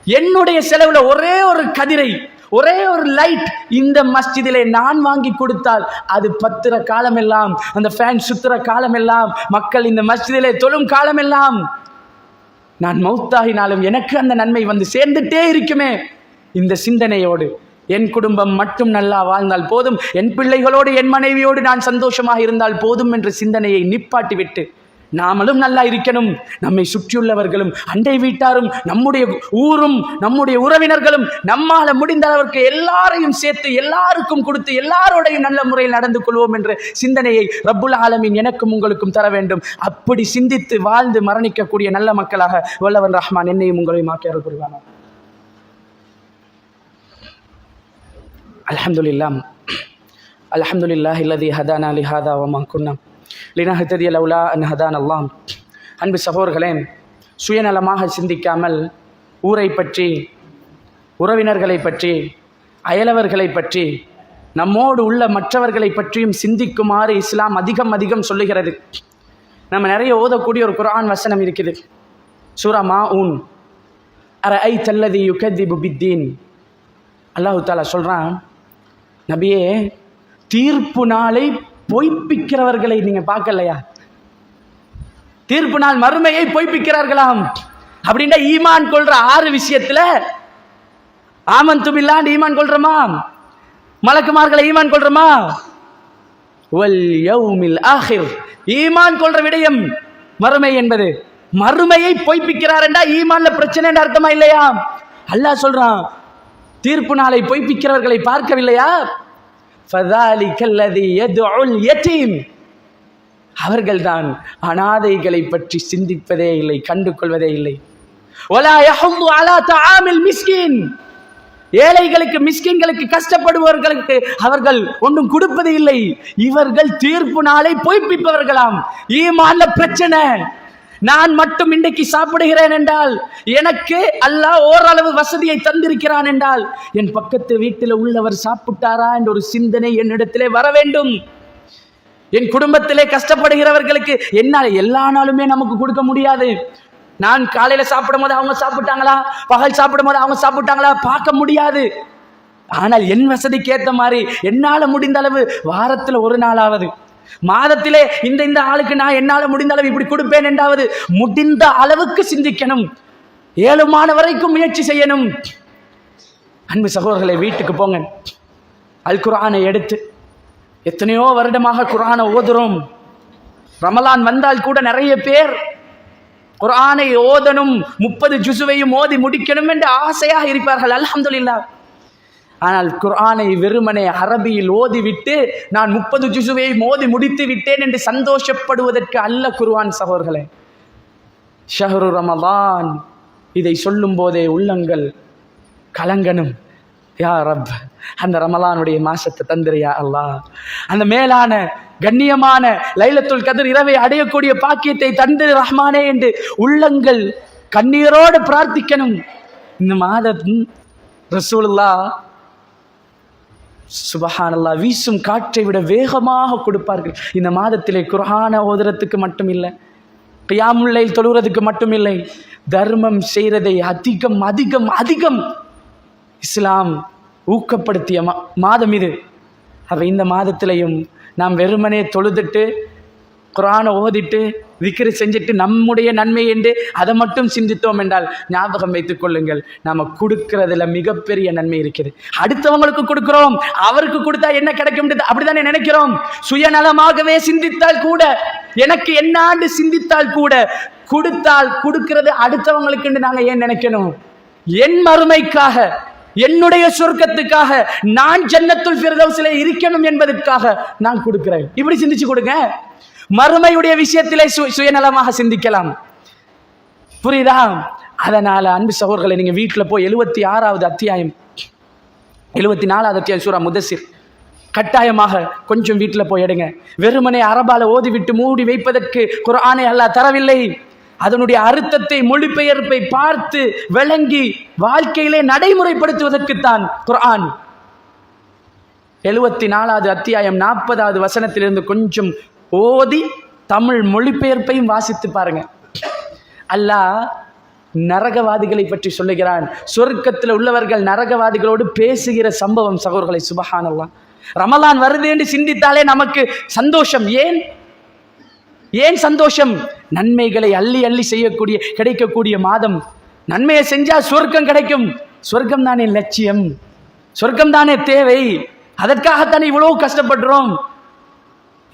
என்னுடைய செலவுல ஒரே ஒரு கதிரை, ஒரே ஒரு லைட் இந்த மஸ்ஜிதிலே நான் வாங்கி கொடுத்தால் அது பத்துற காலமெல்லாம், அந்த ஃபேன் சுத்துற காலமெல்லாம், மக்கள் இந்த மஸ்ஜிதிலே தொழும் காலமெல்லாம், நான் மௌத்தாகினாலும் எனக்கு அந்த நன்மை வந்து சேர்ந்துட்டே இருக்குமே. இந்த சிந்தனையோடு என் குடும்பம் மட்டும் நல்லா வாழ்ந்தால் போதும், என் பிள்ளைகளோடு என் மனைவியோடு நான் சந்தோஷமாக இருந்தால் போதும் என்ற சிந்தனையை நிப்பாட்டிவிட்டு நாமளும் நல்லா இருக்கணும், நம்மை சுற்றியுள்ளவர்களும், அண்டை வீட்டாரும், நம்முடைய ஊரும், நம்முடைய உறவினர்களும், நம்மால முடிந்த அளவிற்கு எல்லாரையும் சேர்த்து எல்லாருக்கும் கொடுத்து எல்லாரோடையும் நல்ல முறையில் நடந்து கொள்வோம் என்ற சிந்தனையை ரப்புல் ஆலமீன் எனக்கும் உங்களுக்கும் தர வேண்டும். அப்படி சிந்தித்து வாழ்ந்து மரணிக்கக்கூடிய நல்ல மக்களாக வல்லவன் ரஹ்மான் என்னையும் உங்களையும் ஆக்கி அருள் புரிவானாக. அல்ஹம்துலில்லாஹ் அல்ஹம்துலில்லாஹி அல்லதி ஹதானா லிஹாதா வமா குன்னா லினஹ்ததிய லௌலா அன் ஹதானல்லாஹ். அன்பு சகோதரர்களே, சுயநலமாக சிந்திக்காமல் ஊரை பற்றி, உறவினர்களை பற்றி, அயலவர்களை பற்றி, நம்மோடு உள்ள மற்றவர்களை பற்றியும் சிந்திக்குமாறு இஸ்லாம் அதிகம் அதிகம் சொல்லுகிறது. நம்ம நிறைய ஓதக்கூடிய ஒரு குர்ஆன் வசனம் இருக்குது, சூரா மாஊன். அரஐத்தல்லதி யுகதிபு பித்தீன். அல்லாஹ் தஆலா சொல்றான், நபியே, தீர்ப்பு நாளை பொய்ப்பிக்கிறவர்களை நீங்க பார்க்கலையா? தீர்ப்பு நாள் மறுமையை பொய்ப்பிக்கிறார்களாம். அப்படின்னா ஈமான் கொள்ற 6 விஷயத்துல ஆமன்து பில்லாஹ் ஈமான் கொள்றோமா? மலக்குமார்களை ஈமான் கொள்றோமா? வல் யௌமில் ஆகிர் ஈமான் கொள்ற விடயம் மறுமை என்பது. மறுமையை பொய்ப்பிக்கிறார் என்றா ஈமான்ல பிரச்சனை அர்த்தமா இல்லையா? அல்லாஹ் சொல்றான், தீர்ப்பு நாளை பொய்ப்பிக்கிறவர்களை பார்க்கவில்லையா? அவர்கள்தான் அனாதைகளை பற்றி சிந்திப்பதே இல்லை, கண்டு கொள்வதே இல்லை. ஏழைகளுக்கு, மிஸ்கின்களுக்கு, கஷ்டப்படுபவர்களுக்கு அவர்கள் ஒன்றும் கொடுப்பது இல்லை. இவர்கள் தீர்ப்பு நாளை பொய்ப்பிப்பவர்களாம். ஈமான்ல பிரச்சனை. நான் மட்டும் இன்றைக்கு சாப்பிடுகிறேன் என்றால், எனக்கு அல்லாஹ் ஓரளவு வசதியை தந்திருக்கிறான் என்றால், என் பக்கத்து வீட்டில் உள்ளவர் சாப்பிட்டாரா என்ற ஒரு சிந்தனை என்னிடத்திலே வர வேண்டும். என் குடும்பத்திலே கஷ்டப்படுகிறவர்களுக்கு என்னால் எல்லா நாளுமே நமக்கு கொடுக்க முடியாது. நான் காலையில சாப்பிடும் போது அவங்க சாப்பிட்டாங்களா, பகல் சாப்பிடும் போது அவங்க சாப்பிட்டாங்களா பார்க்க முடியாது. ஆனால் என் வசதிக்கு ஏற்ற மாதிரி என்னால முடிந்த அளவு வாரத்தில் ஒரு நாளாவது, மாதத்திலே இந்த ஆளுக்கு நான் என்னால முடிந்த அளவு இப்படி கொடுப்பேன் என்றாவது முடிந்த அளவுக்கு சிந்திக்கணும். 7 வரைக்கும் முயற்சி செய்யணும். அன்பு சகோதரர்களை, வீட்டுக்கு போங்க, அல் குர்ஆனை எடுத்து, எத்தனையோ வருடமாக குர்ஆனை ஓதுறோம். ரமலான் வந்தால் கூட நிறைய பேர் குர்ஆனை ஓதணும், 30 ஜுசுவையும் ஓதி முடிக்கணும் என்று ஆசையாக இருப்பார்கள். அல்ஹம்துலில்லாஹ். ஆனால் குர்ஆனை வெறுமனே அரபியில் ஓதிவிட்டு நான் 30 ஜுசுவை ஓதி முடித்து விட்டேன் என்று சந்தோஷப்படுவதற்கு அல்ல குர்ஆன் சகோதரர்களே. ஷஹ்ரு ரமலான், இதை சொல்லும் போதே உள்ளங்கள் கலங்கணும். யா ரப், அந்த ரமலானுடைய மாசத்தை தந்திரியா அல்லாஹ், அந்த மேலான கண்ணியமான லைலத்துல் கத்ர் இரவை அடையக்கூடிய பாக்கியத்தை தந்து ரஹ்மானே என்று உள்ளங்கள் கண்ணீரோடு பிரார்த்திக்கணும். இந்த மாதம் ரசூலுல்லாஹ் சுபஹானல்லாஹ் வீசும் காற்றை விட வேகமாக கொடுப்பார்கள். இந்த மாதத்திலே குர்ஆனை ஓதுறதுக்கு மட்டும் இல்லை, கியாமுல் லைல் தொழுகிறதுக்கு மட்டும் இல்லை, தர்மம் செய்கிறதை அதிகம் அதிகம் அதிகம் இஸ்லாம் ஊக்கப்படுத்திய மாதம் இது. அப்போ இந்த மாதத்திலையும் நாம் வெறுமனே தொழுதுட்டு குர்ஆனை ஓதிட்டு விக்ரு செஞ்சுட்டு நம்முடைய நன்மை என்று அதை மட்டும் சிந்தித்தோம் என்றால் ஞாபகம் வைத்துக் கொள்ளுங்கள், நாம கொடுக்கிறதுல மிகப்பெரிய நன்மை இருக்குது. அடுத்தவங்களுக்கு கொடுக்கிறோம், அவருக்கு கொடுத்தா என்ன கிடைக்கும் அப்படித்தானே நினைக்கிறோம். சுயநலமாகவே சிந்தித்தால் கூட, எனக்கு என்னாண்டு சிந்தித்தால் கூட, கொடுத்தால் கொடுக்கிறது அடுத்தவங்களுக்கு நாங்க ஏன் நினைக்கணும்? என் மறுமைக்காக, என்னுடைய சொர்க்கத்துக்காக, நான் ஜன்னத்துல் ஃபிர்தௌஸிலே இருக்கணும் என்பதற்காக நான் கொடுக்கிறேன். இப்படி சிந்திச்சு கொடுங்க. மறுமையுடைய விஷயத்திலே சுயநலமாக சிந்திக்கலாம். புரியுதா? அதனால அன்பு சகோதரர்களை, நீங்க வீட்டுல போய் 76வது அத்தியாயம் 74வது அத்தியாயம் சூரா முதஸ்ஸிர் கட்டாயமாக கொஞ்சம் வீட்டுல போய் எடுங்க. வெறுமனே அரபால ஓதிவிட்டு மூடி வைப்பதற்கு குர்ஆனை அல்லாஹ் தரவில்லை. அதனுடைய அர்த்தத்தை, மொழிபெயர்ப்பை பார்த்து விளங்கி வாழ்க்கையிலே நடைமுறைப்படுத்துவதற்குத்தான் குர்ஆன். 74வது அத்தியாயம் 40வது வசனத்திலிருந்து கொஞ்சம் ஓதி தமிழ் மொழிபெயர்ப்பையும் வாசித்து பாருங்க. அல்லாஹ் நரகவாதிகளை பற்றி சொல்லுகிறான். சொர்க்கத்தில் உள்ளவர்கள் நரகவாதிகளோடு பேசுகிற சம்பவம் சகோதரர்களை, சுபஹானல்லாஹ். ரமலான் வருது என்று சிந்தித்தாலே நமக்கு சந்தோஷம். ஏன் சந்தோஷம்? நன்மைகளை அள்ளி அள்ளி செய்யக்கூடிய கிடைக்கக்கூடிய மாதம். நன்மையை செஞ்சா சொர்க்கம் கிடைக்கும். சொர்க்கம் தானே லட்சியம், சொர்க்கம் தானே தேவை. அதற்காகத்தானே இவ்வளவு கஷ்டப்படுறோம்.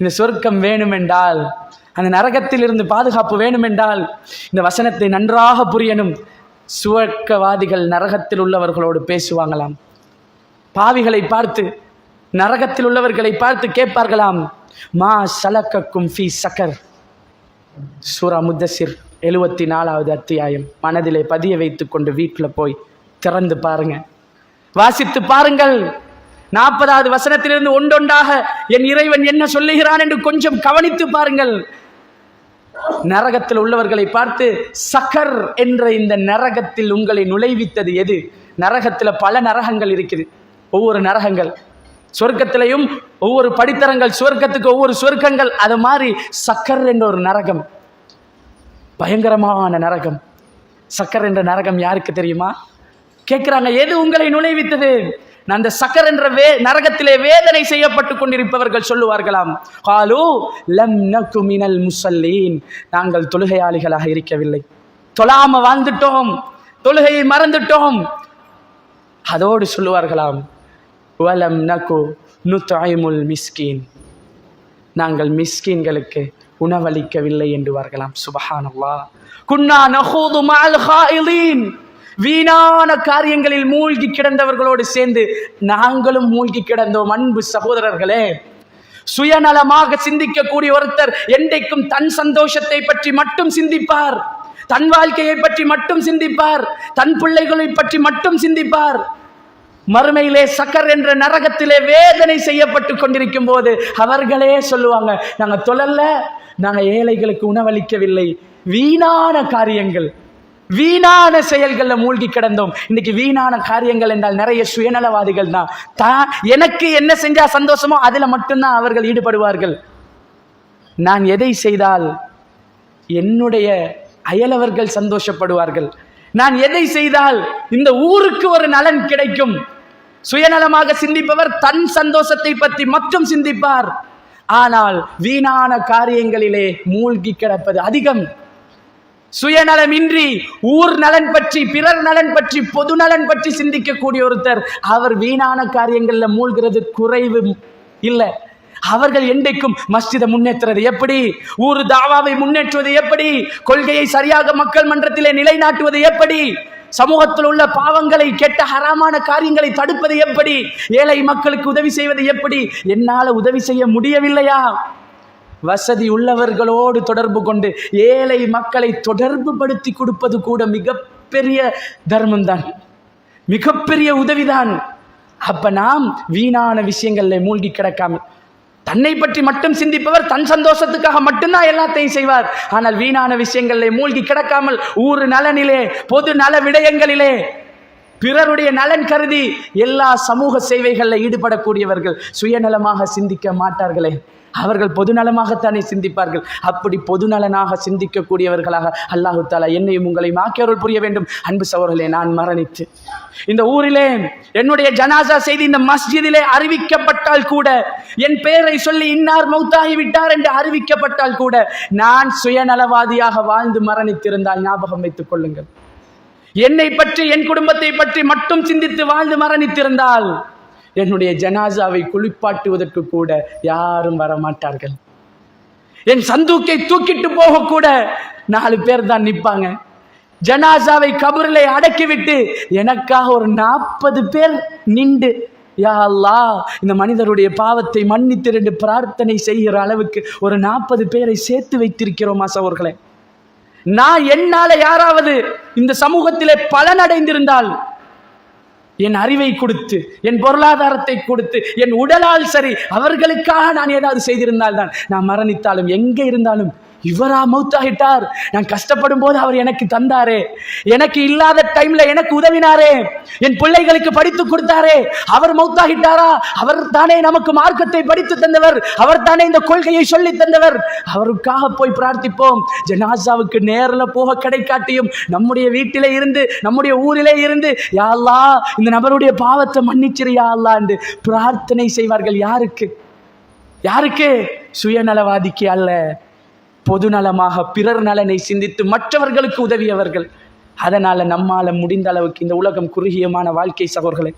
இந்த சொர்க்கம் வேணுமென்றால், அந்த நரகத்தில் இருந்து பாதுகாப்பு வேணுமென்றால் இந்த வசனத்தை நன்றாக புரியணும். சுவர்க்கவாதிகள் நரகத்தில் உள்ளவர்களோடு பேசுவாங்களாம். பாவிகளை பார்த்து, நரகத்தில் உள்ளவர்களை பார்த்து கேட்பார்களாம், மா சலக்கக்கும் ஃபீ சக்கர். சூரா முத்தஸ்ஸிர் 74வது அத்தியாயம் மனதிலே பதிய வைத்துக் கொண்டு வீட்டில் போய் திறந்து பாருங்க, வாசித்து பாருங்கள். 40வது வசனத்திலிருந்து ஒன்றொன்றாக என் இறைவன் என்ன சொல்லுகிறான் என்று கொஞ்சம் கவனித்து பாருங்கள். நரகத்தில் உள்ளவர்களை பார்த்து, சக்கர் என்ற இந்த நரகத்தில் உங்களை நுழைவித்தது எது? நரகத்தில் பல நரகங்கள் இருக்குது. ஒவ்வொரு நரகங்கள், சொர்க்கத்திலையும் ஒவ்வொரு படித்தரங்கள், சொர்க்கத்துக்கு ஒவ்வொரு சொர்க்கங்கள். அது மாதிரி சக்கர் என்ற ஒரு நரகம், பயங்கரமான நரகம். சக்கர் என்ற நரகம் யாருக்கு தெரியுமா? கேட்கிறாங்க, எது உங்களை நுழைவித்தது? அந்த சக்கர் என்ற நரகத்திலே வேதனை செய்யப்பட்டு கொண்டிருப்பவர்கள் சொல்லுவார்களாம், காலு லம் நகு மினல் முஸல்லீன். நாங்கள் தொழுகையாளிகளாக இருக்கவில்லை, தொழாம வாழ்ந்துட்டோம், தொழுகையை மறந்துட்டோம். அதோடு சொல்லுவார்களாம், வலம் நகு நுத்இமுல் மிஸ்கீன். நாங்கள் மிஸ்கீன்களுக்கு உணவளிக்கவில்லை என்றுவார்களாம். சுப்ஹானல்லாஹ். குன்னா நஹூது மஅல் காயிலீன். வீணான காரியங்களில் மூழ்கி கிடந்தவர்களோடு சேர்ந்து நாங்களும் மூழ்கி கிடந்தோம். அன்பு சகோதரர்களே, சுயநலமாக சிந்திக்கக்கூடிய ஒருத்தர் என்றைக்கும் தன் சந்தோஷத்தை பற்றி மட்டும் சிந்திப்பார், தன் வாழ்க்கையை பற்றி மட்டும் சிந்திப்பார், தன் பிள்ளைகளை பற்றி மட்டும் சிந்திப்பார். மறுமையிலே சக்கர் என்ற நரகத்திலே வேதனை செய்யப்பட்டு கொண்டிருக்கும் போது அவர்களே சொல்லுவாங்க, நாங்க தொழல, நாங்க ஏழைகளுக்கு உணவளிக்கவில்லை, வீணான காரியங்கள், வீணான செயல்களில் மூழ்கி கிடந்தோம். இன்னைக்கு வீணான காரியங்கள் என்றால் நிறைய சுயநலவாதிகள் தான். எனக்கு என்ன செஞ்சா சந்தோஷமோ அதில் மட்டும்தான் அவர்கள் ஈடுபடுவார்கள். நான் எதை செய்தால் என்னுடைய அயலவர்கள் சந்தோஷப்படுவார்கள், நான் எதை செய்தால் இந்த ஊருக்கு ஒரு நலன் கிடைக்கும். சுயநலமாக சிந்திப்பவர் தன் சந்தோஷத்தை பற்றி மட்டும் சிந்திப்பார். ஆனால் வீணான காரியங்களிலே மூழ்கி கிடப்பது அதிகம். சுயநலமின்றி ஊர் நலன் பற்றி, பிறர் நலன் பற்றி, பொது நலன் பற்றி சிந்திக்கக்கூடிய ஒருத்தர் அவர் வீணான காரியங்களில் மூழ்கிறது குறைவு இல்லை. அவர்கள் என்றைக்கும் மஸ்ஜிதை முன்னேற்றுறது எப்படி, ஊர் தாவாவை முன்னேற்றுவது எப்படி, கொள்கையை சரியாக மக்கள் மன்றத்திலே நிலைநாட்டுவது எப்படி, சமூகத்தில் உள்ள பாவங்களை, கெட்ட ஹராமான காரியங்களை தடுப்பது எப்படி, ஏழை மக்களுக்கு உதவி செய்வது எப்படி. என்னால் உதவி செய்ய முடியவில்லையா? வசதி உள்ளவர்களோடு தொடர்பு கொண்டு ஏழை மக்களை தொடர்பு படுத்தி கொடுப்பது கூட மிகப்பெரிய தர்மம்தான், மிகப்பெரிய உதவிதான். அப்ப நாம் வீணான விஷயங்களில் மூழ்கி கிடக்காமல், தன்னை பற்றி மட்டும் சிந்திப்பவர் தன் சந்தோஷத்துக்காக மட்டும்தான் எல்லாத்தையும் செய்வார். ஆனால் வீணான விஷயங்களில் மூழ்கி கிடக்காமல் ஊர் நலனிலே, பொது நல விடயங்களிலே, பிறருடைய நலன் கருதி எல்லா சமூக சேவைகளில் ஈடுபடக்கூடியவர்கள் சுயநலமாக சிந்திக்க மாட்டார்களே, அவர்கள் பொதுநலமாகத்தானே சிந்திப்பார்கள். அப்படி பொதுநலனாக சிந்திக்கக்கூடியவர்களாக அல்லாஹு தாலா என்னையும் உங்களையும் ஆக்கியருள் புரிய வேண்டும். அன்பு சகோதரர்களே, நான் மரணித்து இந்த ஊரிலே என்னுடைய ஜனாசா செய்தி இந்த மஸ்ஜிதிலே அறிவிக்கப்பட்டால் கூட, என் பெயரை சொல்லி இன்னார் மௌத்தாகி விட்டார் என்று அறிவிக்கப்பட்டால் கூட, நான் சுயநலவாதியாக வாழ்ந்து மரணித்திருந்தால் ஞாபகம் வைத்துக் கொள்ளுங்கள், என்னை பற்றி என் குடும்பத்தை பற்றி மட்டும் சிந்தித்து வாழ்ந்து மரணித்திருந்தால் என்னுடைய ஜனாசாவை குளிப்பாட்டுவதற்கு கூட யாரும் வரமாட்டார்கள். என் சந்தூக்கை தூக்கிட்டு போக கூட 4 பேர் தான் நிற்பாங்க. ஜனாசாவை கபரிலே அடக்கிவிட்டு எனக்காக ஒரு 40 பேர் நின்று, யா அல்லாஹ் இந்த மனிதருடைய பாவத்தை மன்னித்திரண்டு பிரார்த்தனை செய்கிற அளவுக்கு ஒரு 40 பேரை சேர்த்து வைத்திருக்கிறோமா சகோதரர்களே? நான் என்னால யாராவது இந்த சமூகத்திலே பலனடைந்திருந்தால், என் அறிவை கொடுத்து, என் பொருளாதாரத்தை கொடுத்து, என் உடலால் சரி, அவர்களுக்காக நான் ஏதாவது செய்திருந்தால் தான், நான் மரணித்தாலும் எங்கே இருந்தாலும் இவரா மௌத்தாகிட்டார், நான் கஷ்டப்படும் போது அவர் எனக்கு தந்தாரே, எனக்கு இல்லாத டைம்ல எனக்கு உதவினாரே, என் பிள்ளைகளுக்கு படித்து கொடுத்தாரே, அவர் மௌத்தாகிட்டாரா, அவர் தானே நமக்கு மார்க்கத்தை படித்து தந்தவர், அவர் தானே இந்த கொள்கையை சொல்லி தந்தவர், அவருக்காக போய் பிரார்த்திப்போம். ஜனாசாவுக்கு நேரில் போக கிடைக்காட்டியும் நம்முடைய வீட்டிலே இருந்து, நம்முடைய ஊரிலே இருந்து, யா அல்லாஹ் இந்த நபருடைய பாவத்தை மன்னிச்சிரு யா அல்லாஹ் என்று பிரார்த்தனை செய்வார்கள். யாருக்கு? யாருக்கு? சுயநலவாதிக்கு அல்ல, பொதுநலமாக பிறர் நலனை சிந்தித்து மற்றவர்களுக்கு உதவியவர்கள். அதனால நம்மால முடிந்த அளவுக்கு இந்த உலகம் குறுகியமான வாழ்க்கை சகோதரர்களே,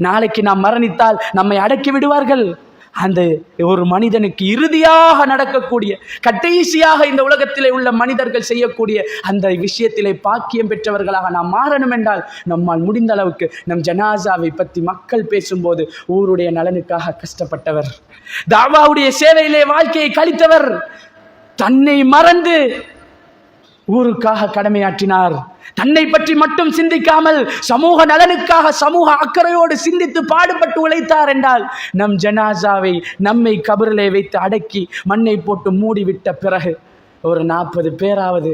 நாளைக்கு நாம் மரணித்தால் நம்மை அடக்கி விடுவார்கள். அந்த ஒரு மனிதனுக்கு இறுதியாக நடக்கக்கூடிய, கடைசியாக இந்த உலகத்திலே உள்ள மனிதர்கள் செய்யக்கூடிய அந்த விஷயத்திலே பாக்கியம் பெற்றவர்களாக நாம் மாறணும் என்றால், நம்மால் முடிந்த அளவுக்கு நம் ஜனாசாவை பற்றி மக்கள் பேசும்போது ஊருடைய நலனுக்காக கஷ்டப்பட்டவர், தாவாவுடைய சேவையிலே வாழ்க்கையை கழித்தவர், தன்னை மறந்து ஊருக்காக கடமையாற்றினார், தன்னை பற்றி மட்டும் சிந்திக்காமல் சமூக நலனுக்காக சமூக அக்கறையோடு சிந்தித்து பாடுபட்டு உழைத்தார் என்றால், நம் ஜனாசாவை நம்மை கபரிலே வைத்து அடக்கி மண்ணை போட்டு மூடிவிட்ட பிறகு ஒரு 40 பேராவது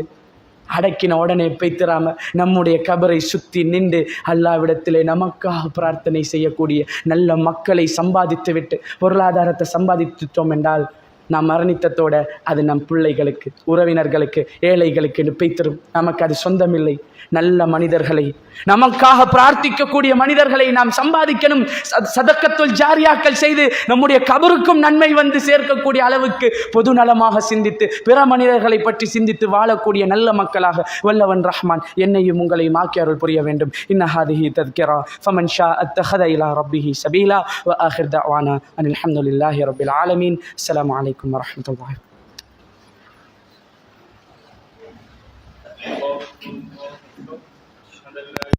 அடக்கின உடனே பெய்த்திராம நம்முடைய கபரை சுற்றி நின்று அல்லாவிடத்திலே நமக்காக பிரார்த்தனை செய்யக்கூடிய நல்ல மக்களை சம்பாதித்து விட்டு பொருளாதாரத்தை சம்பாதித்துட்டோம் என்றால், நாம் மரணித்தத்தோட அது நம் பிள்ளைகளுக்கு, உறவினர்களுக்கு, ஏழைகளுக்கு பெய்த்திரும். நமக்கு அது சொந்தமில்லை. நல்ல மனிதர்களை, நமக்காக பிரார்த்திக்கக்கூடிய மனிதர்களை நாம் சம்பாதிக்கணும். சதக்கத்துல் ஜாரியாக்கள் செய்து நம்முடைய கபருக்கும் நன்மை வந்து சேர்க்கக்கூடிய அளவுக்கு பொது நலமாக சிந்தித்து பிற மனிதர்களை பற்றி சிந்தித்து வாழக்கூடிய நல்ல மக்களாக வல்லவன் ரஹ்மான் என்னையும் உங்களையும் ஆக்கி அருள் புரிய வேண்டும். இன்னஹாதிஹி தத்கிரா ஃபமன் ஷா அத்தஹத இலா ரப்பிஹி சபீலா வ ஆகிர் தஅவானா அனில் ஹம்துலில்லாஹி ரப்பில் ஆலமீன். அஸ்ஸலாமு அலைக்கும் வரஹ்மத்துல்லாஹி. الحمد لله